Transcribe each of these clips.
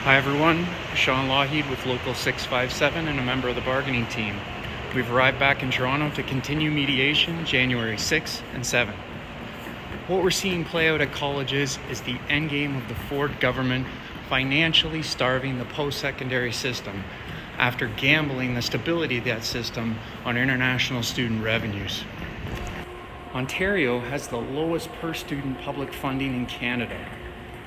Hi everyone, Sean Lougheed with Local 657 and a member of the bargaining team. We've arrived back in Toronto to continue mediation January 6 and 7. What we're seeing play out at colleges is the endgame of the Ford government financially starving the post-secondary system after gambling the stability of that system on international student revenues. Ontario has the lowest per-student public funding in Canada.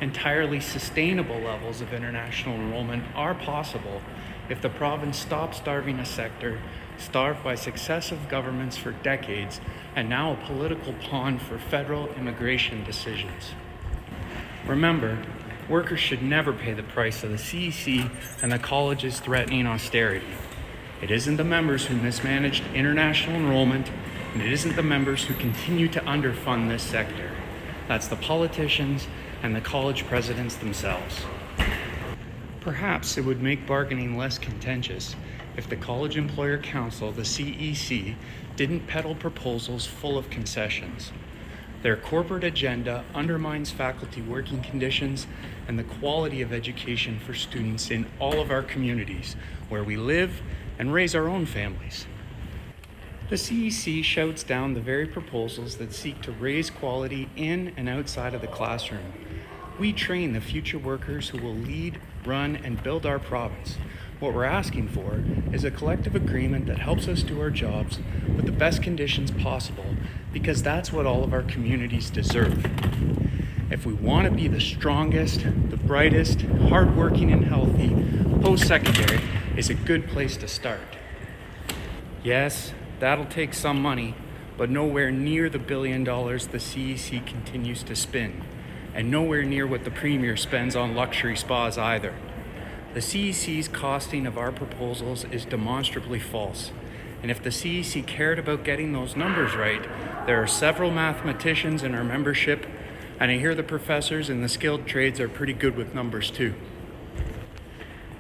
Entirely sustainable levels of international enrollment are possible if the province stops starving a sector starved by successive governments for decades and now a political pawn for federal immigration decisions. Remember, workers should never pay the price of the CEC and the college's threatening austerity. It isn't the members who mismanaged international enrollment, and it isn't the members who continue to underfund this sector. That's the politicians and the college presidents themselves. Perhaps it would make bargaining less contentious if the College Employer Council, the CEC, didn't peddle proposals full of concessions. Their corporate agenda undermines faculty working conditions and the quality of education for students in all of our communities where we live and raise our own families. The CEC shouts down the very proposals that seek to raise quality in and outside of the classroom. We train the future workers who will lead, run, and build our province. What we're asking for is a collective agreement that helps us do our jobs with the best conditions possible, because that's what all of our communities deserve. If we want to be the strongest, the brightest, hardworking, and healthy, post-secondary is a good place to start. Yes, that'll take some money, but nowhere near the $1 billion the CEC continues to spin, and nowhere near what the Premier spends on luxury spas either. The CEC's costing of our proposals is demonstrably false, and if the CEC cared about getting those numbers right, there are several mathematicians in our membership, and I hear the professors in the skilled trades are pretty good with numbers too.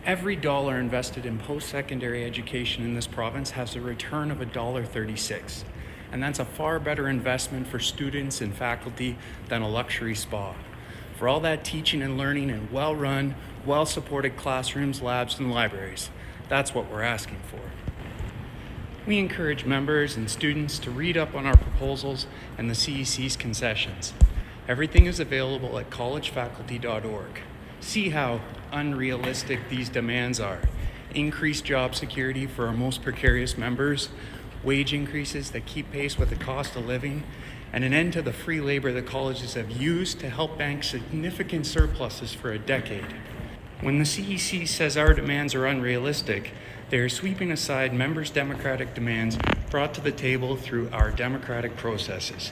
Every dollar invested in post-secondary education in this province has a return of $1.36, and that's a far better investment for students and faculty than a luxury spa. For all that teaching and learning in well-run, well-supported classrooms, labs, and libraries, that's what we're asking for. We encourage members and students to read up on our proposals and the CEC's concessions. Everything is available at collegefaculty.org. See how unrealistic these demands are. Increased job security for our most precarious members, wage increases that keep pace with the cost of living, and an end to the free labor that colleges have used to help bank significant surpluses for a decade. When the CEC says our demands are unrealistic, they are sweeping aside members' democratic demands brought to the table through our democratic processes.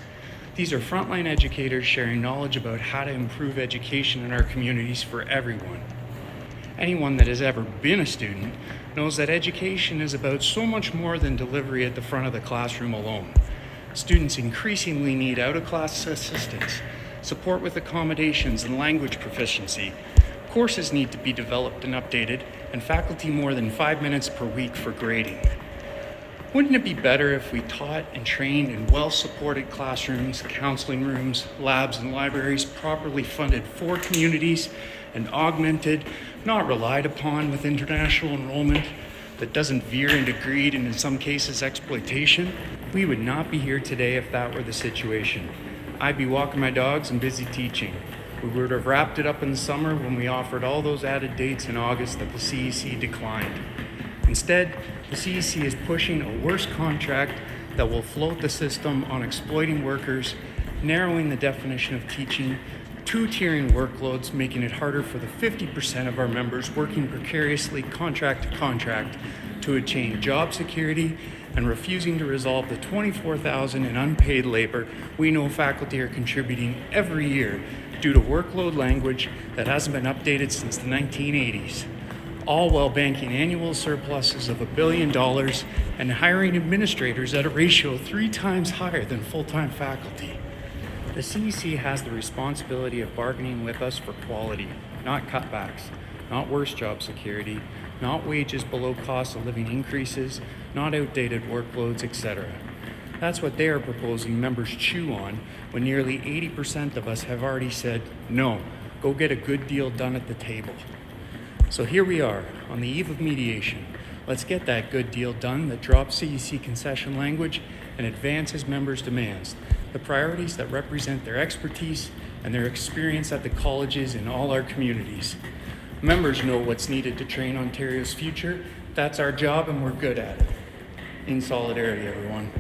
These are frontline educators sharing knowledge about how to improve education in our communities for everyone. Anyone that has ever been a student knows that education is about so much more than delivery at the front of the classroom alone. Students increasingly need out-of-class assistance, support with accommodations and language proficiency. Courses need to be developed and updated, and faculty more than 5 minutes per week for grading. Wouldn't it be better if we taught and trained in well-supported classrooms, counseling rooms, labs, and libraries properly funded for communities and augmented, not relied upon with international enrollment that doesn't veer into greed and in some cases exploitation? We would not be here today if that were the situation. I'd be walking my dogs and busy teaching. We would have wrapped it up in the summer when we offered all those added dates in August that the CEC declined. Instead, the CEC is pushing a worse contract that will float the system on exploiting workers, narrowing the definition of teaching, two-tiering workloads, making it harder for the 50% of our members working precariously contract to contract to attain job security, and refusing to resolve the $24,000 in unpaid labor we know faculty are contributing every year due to workload language that hasn't been updated since the 1980s. All while banking annual surpluses of $1 billion and hiring administrators at a ratio 3 times higher than full-time faculty. The CEC has the responsibility of bargaining with us for quality, not cutbacks, not worse job security, not wages below cost of living increases, not outdated workloads, etc. That's what they are proposing members chew on when nearly 80% of us have already said, no, go get a good deal done at the table. So here we are on the eve of mediation. Let's get that good deal done that drops CEC concession language and advances members' demands, the priorities that represent their expertise and their experience at the colleges in all our communities. Members know what's needed to train Ontario's future. That's our job and we're good at it. In solidarity, everyone.